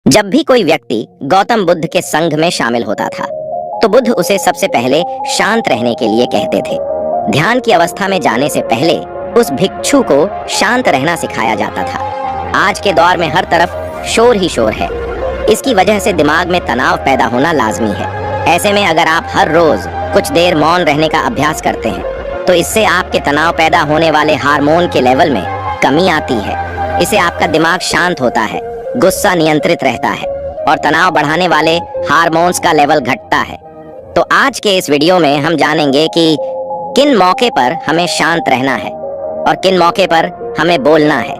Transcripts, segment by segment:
जब भी कोई व्यक्ति गौतम बुद्ध के संघ में शामिल होता था तो बुद्ध उसे सबसे पहले शांत रहने के लिए कहते थे। ध्यान की अवस्था में जाने से पहले उस भिक्षु को शांत रहना सिखाया जाता था। आज के दौर में हर तरफ शोर ही शोर है। इसकी वजह से दिमाग में तनाव पैदा होना लाजमी है। ऐसे में अगर आप हर रोज कुछ देर मौन रहने का अभ्यास करते हैं तो इससे आपके तनाव पैदा होने वाले हार्मोन के लेवल में कमी आती है। इससे आपका दिमाग शांत होता है, गुस्सा नियंत्रित रहता है और तनाव बढ़ाने वाले हार्मोन्स का लेवल घटता है। तो आज के इस वीडियो में हम जानेंगे कि किन मौके पर हमें शांत रहना है और किन मौके पर हमें बोलना है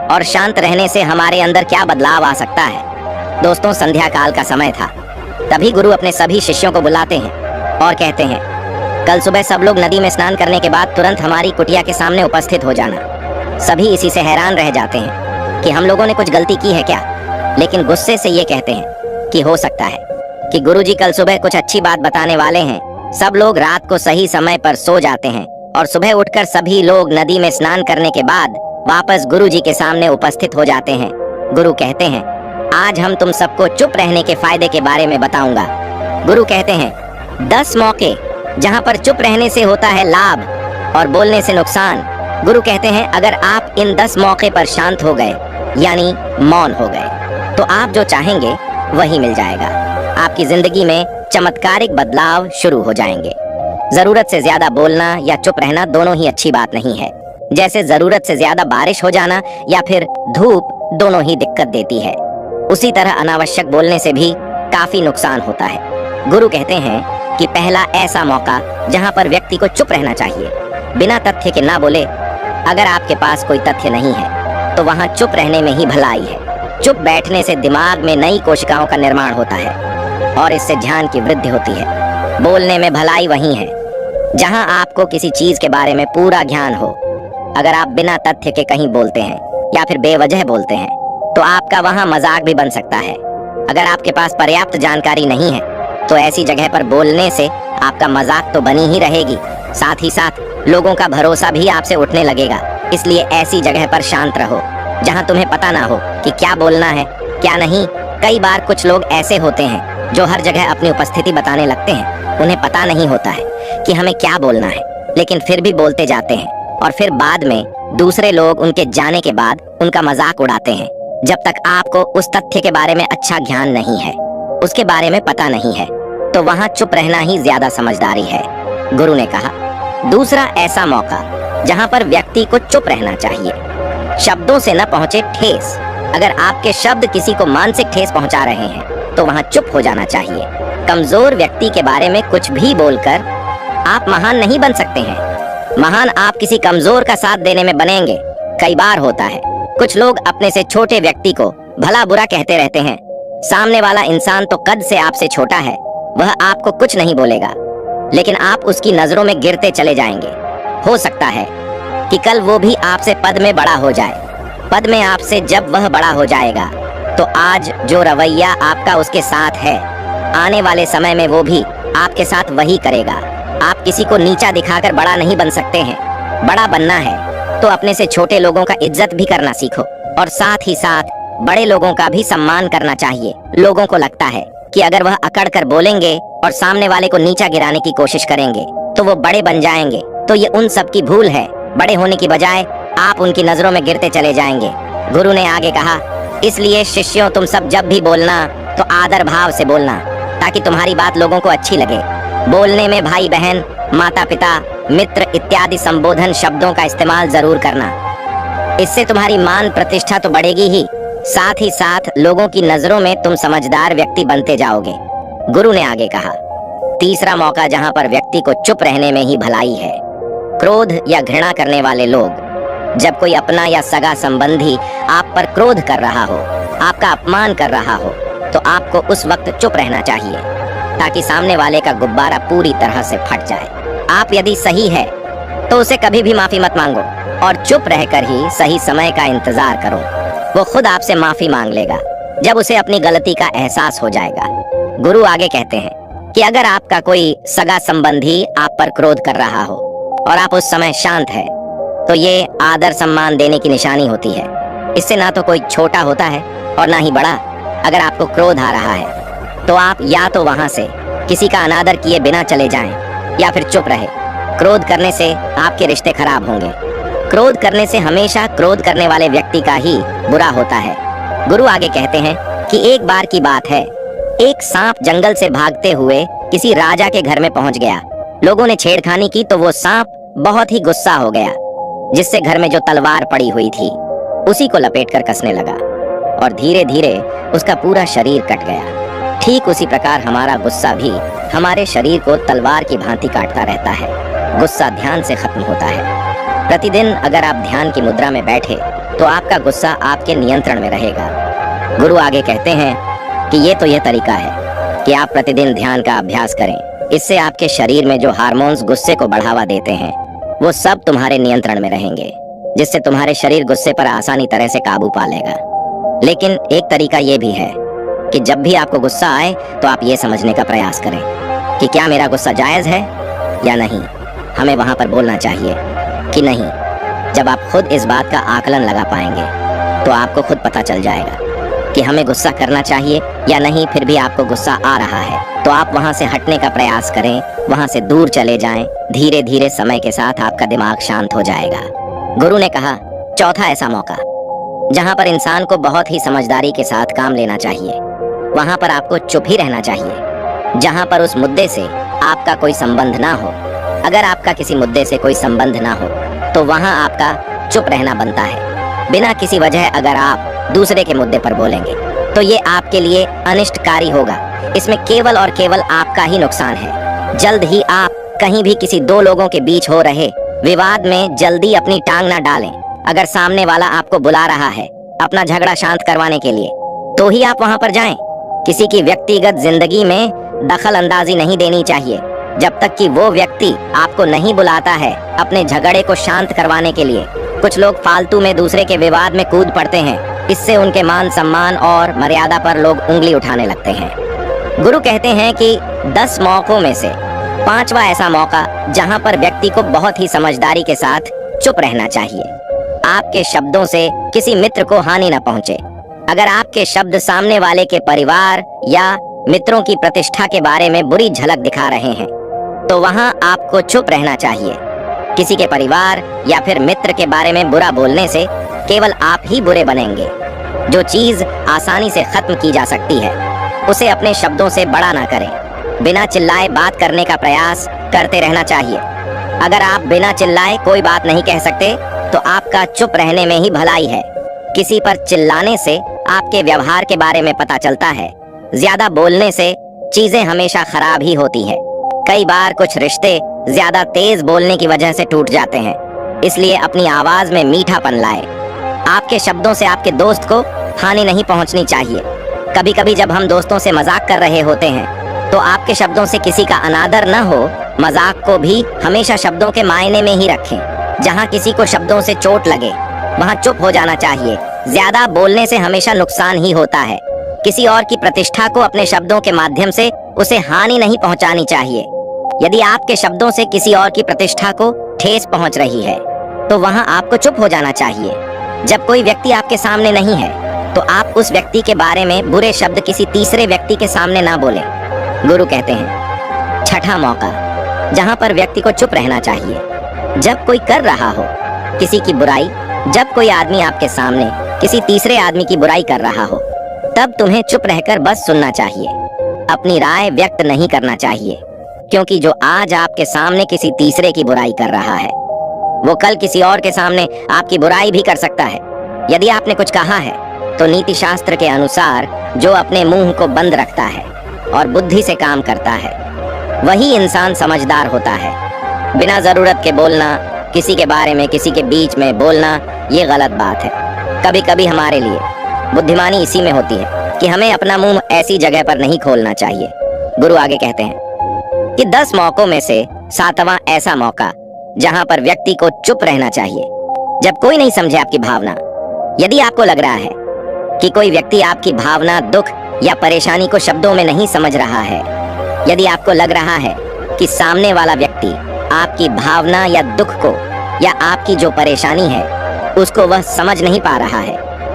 और शांत रहने से हमारे अंदर क्या बदलाव आ सकता है। दोस्तों, संध्या काल का समय था। तभी गुरु अपने सभी शिष्यों को बुलाते हैं और कहते हैं, कल सुबह सब लोग नदी में स्नान करने के बाद तुरंत हमारी कुटिया के सामने उपस्थित हो जाना। सभी इसी से हैरान रह जाते हैं कि हम लोगों ने कुछ गलती की है क्या, लेकिन गुस्से से ये कहते हैं कि हो सकता है कि गुरुजी कल सुबह कुछ अच्छी बात बताने वाले हैं। सब लोग रात को सही समय पर सो जाते हैं और सुबह उठकर सभी लोग नदी में स्नान करने के बाद वापस गुरुजी के सामने उपस्थित हो जाते हैं। गुरु कहते हैं, आज हम तुम सबको चुप रहने के फायदे के बारे में बताऊंगा। गुरु कहते हैं 10 मौके जहां पर चुप रहने से होता है लाभ और बोलने से नुकसान। गुरु कहते हैं अगर आप इन 10 मौके पर शांत हो गए यानी मौन हो गए तो आप जो चाहेंगे वही मिल जाएगा। आपकी जिंदगी में चमत्कारिक बदलाव शुरू हो जाएंगे। जरूरत से ज्यादा बोलना या चुप रहना दोनों ही अच्छी बात नहीं है। जैसे जरूरत से ज्यादा बारिश हो जाना या फिर धूप दोनों ही दिक्कत देती है, उसी तरह अनावश्यक बोलने से भी काफी नुकसान होता है। गुरु कहते हैं कि पहला ऐसा मौका जहां पर व्यक्ति को चुप रहना चाहिए, बिना तथ्य के ना बोले। अगर आपके पास कोई तथ्य नहीं है तो वहां चुप रहने में ही भलाई है। चुप बैठने से दिमाग में नई कोशिकाओं का निर्माण होता है और इससे ध्यान की वृद्धि होती है। बोलने में भलाई वही है जहां आपको किसी चीज के बारे में पूरा ज्ञान हो। अगर आप बिना तथ्य के कहीं बोलते हैं या फिर बेवजह बोलते हैं तो आपका वहां मजाक भी बन सकता है। अगर आपके पास पर्याप्त जानकारी नहीं है तो ऐसी जगह पर बोलने से आपका मजाक तो बनी ही रहेगी, साथ ही साथ लोगों का भरोसा भी आपसे उठने लगेगा। इसलिए ऐसी जगह पर शांत रहो जहां तुम्हें पता ना हो कि क्या बोलना है क्या नहीं। कई बार कुछ लोग ऐसे होते हैं जो हर जगह अपनी उपस्थिति बताने लगते हैं। उन्हें पता नहीं होता है कि हमें क्या बोलना है, लेकिन फिर भी बोलते जाते हैं और फिर बाद में दूसरे लोग उनके जाने के बाद उनका मजाक उड़ाते हैं। जब तक आपको उस तथ्य के बारे में अच्छा ज्ञान नहीं है, उसके बारे में पता नहीं है, तो वहां चुप रहना ही ज्यादा समझदारी है। गुरु ने कहा दूसरा ऐसा मौका जहां पर व्यक्ति को चुप रहना चाहिए, शब्दों से न पहुंचे ठेस। अगर आपके शब्द किसी को मानसिक ठेस पहुंचा रहे हैं तो वहां चुप हो जाना चाहिए। कमजोर व्यक्ति के बारे में कुछ भी बोलकर आप महान नहीं बन सकते हैं। महान आप किसी कमजोर का साथ देने में बनेंगे। कई बार होता है कुछ लोग अपने से छोटे व्यक्ति को भला बुरा कहते रहते हैं। सामने वाला इंसान तो कद से आपसे छोटा है, वह आपको कुछ नहीं बोलेगा, लेकिन आप उसकी नजरों में गिरते चले जाएंगे। हो सकता है कि कल वो भी आपसे पद में बड़ा हो जाए। पद में आपसे जब वह बड़ा हो जाएगा तो आज जो रवैया आपका उसके साथ है, आने वाले समय में वो भी आपके साथ वही करेगा। आप किसी को नीचा दिखाकर बड़ा नहीं बन सकते हैं। बड़ा बनना है तो अपने से छोटे लोगों का इज्जत भी करना सीखो और साथ ही साथ बड़े लोगों का भी सम्मान करना चाहिए। लोगों को लगता है कि अगर वह अकड़ कर बोलेंगे और सामने वाले को नीचा गिराने की कोशिश करेंगे तो वो बड़े बन जाएंगे, तो ये उन सब की भूल है। बड़े होने की बजाय आप उनकी नजरों में गिरते चले जाएंगे। गुरु ने आगे कहा, इसलिए शिष्यों तुम सब जब भी बोलना तो आदर भाव से बोलना ताकि तुम्हारी बात लोगों को अच्छी लगे। बोलने में भाई बहन, माता पिता, मित्र इत्यादि संबोधन शब्दों का इस्तेमाल जरूर करना। इससे तुम्हारी मान प्रतिष्ठा तो बढ़ेगी ही, साथ ही साथ लोगों की नजरों में तुम समझदार व्यक्ति बनते जाओगे। गुरु ने आगे कहा तीसरा मौका जहां पर व्यक्ति को चुप रहने में ही भलाई है, क्रोध या घृणा करने वाले लोग। जब कोई अपना या सगा संबंधी आप पर क्रोध कर रहा हो, आपका अपमान कर रहा हो, तो आपको उस वक्त चुप रहना चाहिए ताकि सामने वाले का गुब्बारा पूरी तरह से फट जाए। आप यदि सही है तो उसे कभी भी माफी मत मांगो और चुप रहकर ही सही समय का इंतजार करो। वो खुद आपसे माफी मांग लेगा जब उसे अपनी गलती का एहसास हो जाएगा। गुरु आगे कहते हैं कि अगर आपका कोई सगा संबंधी आप पर क्रोध कर रहा हो और आप उस समय शांत है तो ये आदर सम्मान देने की निशानी होती है। इससे ना तो कोई छोटा होता है और ना ही बड़ा। अगर आपको क्रोध आ रहा है तो आप या तो वहां से किसी का अनादर किए बिना चले जाएं या फिर चुप रहे। क्रोध करने से आपके रिश्ते खराब होंगे। क्रोध करने से हमेशा क्रोध करने वाले व्यक्ति का ही बुरा होता है। गुरु आगे कहते हैं कि एक बार की बात है, एक सांप जंगल से भागते हुए किसी राजा के घर में पहुंच गया। लोगों ने छेड़खानी की तो वो सांप बहुत ही गुस्सा हो गया, जिससे घर में जो तलवार पड़ी हुई थी उसी को लपेट कर कसने लगा और धीरे धीरे उसका पूरा शरीर कट गया। ठीक उसी प्रकार हमारा गुस्सा भी हमारे शरीर को तलवार की भांति काटता रहता है। गुस्सा ध्यान से खत्म होता है। प्रतिदिन अगर आप ध्यान की मुद्रा में बैठे तो आपका गुस्सा आपके नियंत्रण में रहेगा। गुरु आगे कहते हैं कि ये तो यह तरीका है कि आप प्रतिदिन ध्यान का अभ्यास करें। इससे आपके शरीर में जो हार्मोन्स गुस्से को बढ़ावा देते हैं वो सब तुम्हारे नियंत्रण में रहेंगे, जिससे तुम्हारे शरीर गुस्से पर आसानी तरह से काबू पा लेगा। लेकिन एक तरीका ये भी है कि जब भी आपको गुस्सा आए तो आप ये समझने का प्रयास करें कि क्या मेरा गुस्सा जायज है या नहीं। हमें वहां पर बोलना चाहिए कि नहीं। जब आप खुद इस बात का आकलन लगा पाएंगे तो आपको खुद पता चल जाएगा कि हमें गुस्सा करना चाहिए या नहीं। फिर भी आपको गुस्सा आ रहा है तो आप वहां से हटने का प्रयास करें, वहां से दूर चले जाएं। धीरे धीरे समय के साथ आपका दिमाग शांत हो जाएगा। गुरु ने कहा, चौथा ऐसा मौका जहां पर इंसान को बहुत ही समझदारी के साथ काम लेना चाहिए, वहां पर आपको चुप ही रहना चाहिए। जहां पर उस मुद्दे से आपका कोई संबंध ना हो। अगर आपका किसी मुद्दे से कोई संबंध ना हो तो वहां आपका चुप रहना बनता है। बिना किसी वजह अगर आप दूसरे के मुद्दे पर बोलेंगे तो ये आपके लिए अनिष्टकारी होगा। इसमें केवल और केवल आपका ही नुकसान है। जल्द ही आप कहीं भी किसी दो लोगों के बीच हो रहे विवाद में जल्दी अपनी टांग ना डालें। अगर सामने वाला आपको बुला रहा है अपना झगड़ा शांत करवाने के लिए तो ही आप वहां पर जाएं। किसी की व्यक्तिगत जिंदगी में दखल अंदाजी नहीं देनी चाहिए जब तक कि वो व्यक्ति आपको नहीं बुलाता है अपने झगड़े को शांत करवाने के लिए। कुछ लोग फालतू में दूसरे के विवाद में कूद पड़ते हैं। इससे उनके मान सम्मान और मर्यादा पर लोग उंगली उठाने लगते हैं। गुरु कहते हैं कि 10 मौकों में से 5वां ऐसा मौका जहां पर व्यक्ति को बहुत ही समझदारी के साथ चुप रहना चाहिए। आपके शब्दों से किसी मित्र को हानि न पहुंचे। अगर आपके शब्द सामने वाले के परिवार या मित्रों की प्रतिष्ठा के बारे में बुरी झलक दिखा रहे हैं तो वहां आपको चुप रहना चाहिए। किसी के परिवार या फिर मित्र के बारे में बुरा बोलने से केवल आप ही बुरे बनेंगे। जो चीज आसानी से खत्म की जा सकती है उसे अपने शब्दों से बड़ा ना करें। बिना चिल्लाए बात करने का प्रयास करते रहना चाहिए। अगर आप बिना चिल्लाए कोई बात नहीं कह सकते तो आपका चुप रहने में ही भलाई है। किसी पर चिल्लाने से आपके व्यवहार के बारे में पता चलता है। ज्यादा बोलने से चीजें हमेशा खराब ही होती हैं। कई बार कुछ रिश्ते ज्यादा तेज बोलने की वजह से टूट जाते हैं। इसलिए अपनी आवाज में मीठापन लाए। आपके शब्दों से आपके दोस्त को हानि नहीं पहुंचनी चाहिए। कभी कभी जब हम दोस्तों से मजाक कर रहे होते हैं तो आपके शब्दों से किसी का अनादर न हो। मजाक को भी हमेशा शब्दों के मायने में ही रखें। जहां किसी को शब्दों से चोट लगे वहां चुप हो जाना चाहिए। ज्यादा बोलने से हमेशा नुकसान ही होता है। किसी और की प्रतिष्ठा को अपने शब्दों के माध्यम से उसे हानि नहीं पहुंचानी चाहिए। यदि आपके शब्दों से किसी और की प्रतिष्ठा को ठेस पहुंच रही है तो वहां आपको चुप हो जाना चाहिए। जब कोई व्यक्ति आपके सामने नहीं है तो आप उस व्यक्ति के बारे में बुरे शब्द किसी तीसरे व्यक्ति के सामने ना बोलें। गुरु कहते हैं, छठा मौका जहां पर व्यक्ति को चुप रहना चाहिए। जब कोई कर रहा हो किसी की बुराई, जब कोई आदमी आपके सामने किसी तीसरे आदमी की बुराई कर रहा हो तब तुम्हें चुप रहकर बस सुनना चाहिए। अपनी राय व्यक्त नहीं करना चाहिए, क्योंकि जो आज आपके सामने किसी तीसरे की बुराई कर रहा है वो कल किसी और के सामने आपकी बुराई भी कर सकता है। यदि आपने कुछ कहा है तो नीति शास्त्र के अनुसार जो अपने मुंह को बंद रखता है और बुद्धि से काम करता है वही इंसान समझदार होता है। बिना जरूरत के बोलना, किसी के बारे में किसी के बीच में बोलना, ये गलत बात है। कभी कभी हमारे लिए बुद्धिमानी इसी में होती है कि हमें अपना मुंह ऐसी जगह पर नहीं खोलना चाहिए। गुरु आगे कहते हैं कि 10 मौकों में से 7वां ऐसा मौका जहां पर व्यक्ति को चुप रहना चाहिए। जब कोई नहीं समझे आपकी भावना। यदि आपको लग रहा है कि कोई व्यक्ति आपकी भावना, दुख या परेशानी को शब्दों में नहीं समझ रहा है, यदि आपको लग रहा है कि सामने वाला व्यक्ति आपकी भावना या दुख को या आपकी जो परेशानी है उसको वह समझ नहीं पा रहा है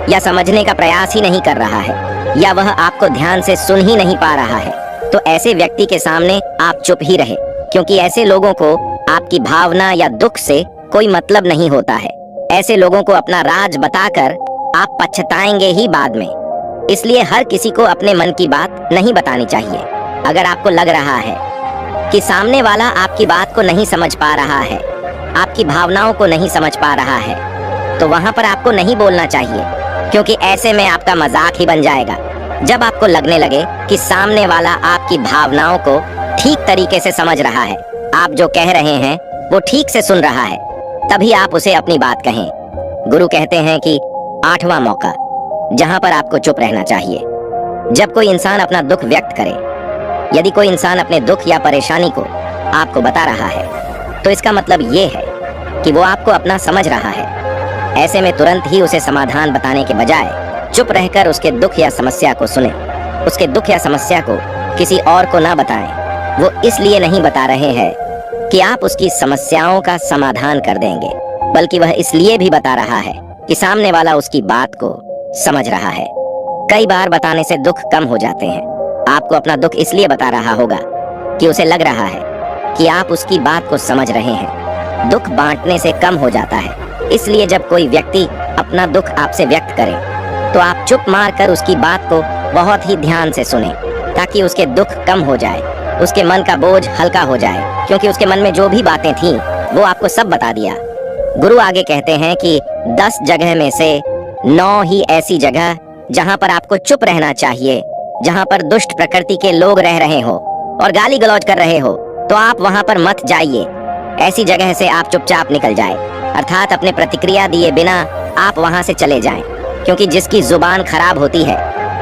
या समझने का प्रयास ही नहीं कर रहा है, या वह आपको ध्यान से सुन ही नहीं पा रहा है, तो ऐसे व्यक्ति के सामने आप चुप ही रहे, क्योंकि ऐसे लोगों को आपकी भावना या दुख से कोई मतलब नहीं होता है। ऐसे लोगों को अपना राज बताकर आप पछताएंगे ही बाद में। इसलिए हर किसी को अपने मन की बात नहीं बतानी चाहिए। अगर आपको लग रहा है कि सामने वाला आपकी बात को नहीं समझ पा रहा है, आपकी भावनाओं को नहीं समझ पा रहा है, तो वहां पर आपको नहीं बोलना चाहिए, क्योंकि ऐसे में आपका मजाक ही बन जाएगा। जब आपको लगने लगे कि सामने वाला आपकी भावनाओं को ठीक तरीके से समझ रहा है, आप जो कह रहे हैं वो ठीक से सुन रहा है, तभी आप उसे अपनी बात कहें। गुरु कहते हैं कि 8वां मौका, जहां पर आपको चुप रहना चाहिए। जब कोई इंसान अपना दुख व्यक्त करे, यदि कोई इंसान अपने दुख या परेशानी को आपको बता रहा है, तो इसका मतलब ये है कि वो आपको अपना समझ रहा है। ऐसे में तुरंत ही उसे समाधान बताने के बजाय चुप रहकर उसके दुख या समस्या को सुने। उसके दुख या समस्या को किसी और को ना बताएं। वो इसलिए नहीं बता रहे हैं कि आप उसकी समस्याओं का समाधान कर देंगे, बल्कि वह इसलिए भी बता रहा है कि सामने वाला उसकी बात को समझ रहा है। कई बार बताने से दुख कम हो जाते हैं। आपको अपना दुख इसलिए बता रहा होगा कि उसे लग रहा है कि आप उसकी बात को समझ रहे हैं। दुख बांटने से कम हो जाता है। इसलिए जब कोई व्यक्ति अपना दुख आपसे व्यक्त करे, तो आप चुप मार कर उसकी बात को बहुत ही ध्यान से सुने, ताकि उसके दुख कम हो जाए, उसके मन का बोझ हल्का हो जाए, क्योंकि उसके मन में जो भी बातें थीं वो आपको सब बता दिया। गुरु आगे कहते हैं कि 10 जगह में से 9 ही ऐसी जगह जहां पर आपको चुप रहना चाहिए, जहां पर दुष्ट प्रकृति के लोग रह रहे हो और गाली गलौज कर रहे हो, तो आप वहां पर मत जाइए। ऐसी जगह से आप चुपचाप निकल जाए, अर्थात अपने प्रतिक्रिया दिए बिना आप वहां से चले जाएं, क्योंकि जिसकी जुबान खराब होती है,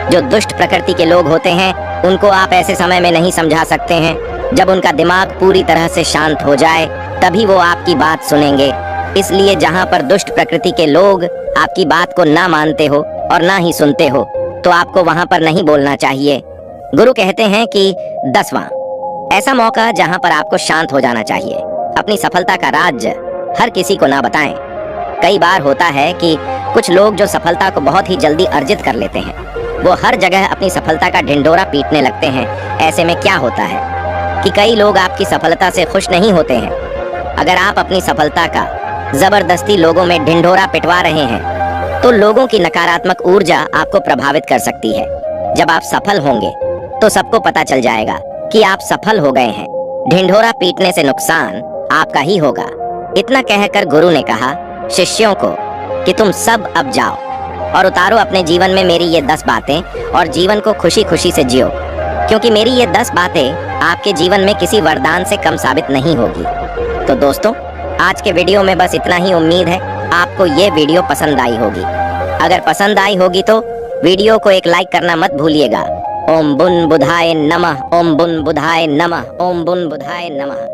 जो दुष्ट प्रकृति के लोग होते हैं, उनको आप ऐसे समय में नहीं समझा सकते हैं। जब उनका दिमाग पूरी तरह से शांत हो जाए, तभी वो आपकी बात सुनेंगे। इसलिए जहां पर दुष्ट प्रकृति के लोग आपकी बात को ना मानते हो और ना ही सुनते हो, तो आपको वहां पर नहीं बोलना चाहिए। गुरु कहते हैं कि 10वां ऐसा मौका जहां पर आपको शांत हो जाना चाहिए। अपनी सफलता का राज हर किसी को ना बताएं। कई बार होता है कि कुछ लोग जो सफलता को बहुत ही जल्दी अर्जित कर लेते हैं, वो हर जगह अपनी सफलता का ढिंढोरा पीटने लगते हैं। ऐसे में क्या होता है कि कई लोग आपकी सफलता से खुश नहीं होते हैं। अगर आप अपनी सफलता का जबरदस्ती लोगों में ढिंढोरा पिटवा रहे हैं, तो लोगों की नकारात्मक ऊर्जा आपको प्रभावित कर सकती है। जब आप सफल होंगे तो सबको पता चल जाएगा कि आप सफल हो गए हैं। ढिंढोरा पीटने से नुकसान आपका ही होगा। इतना कहकर गुरु ने कहा शिष्यों को कि तुम सब अब जाओ और उतारो अपने जीवन में मेरी ये 10 बातें और जीवन को खुशी खुशी से जियो, क्योंकि मेरी ये 10 बातें आपके जीवन में किसी वरदान से कम साबित नहीं होगी। तो दोस्तों, आज के वीडियो में बस इतना ही। उम्मीद है आपको ये वीडियो पसंद आई होगी। अगर पसंद आई होगी तो वीडियो को एक लाइक करना मत भूलिएगा। ओम बुन बुधाय नमः, ओम बुन बुधाय नमः, ओम बुन बुधाय नमः।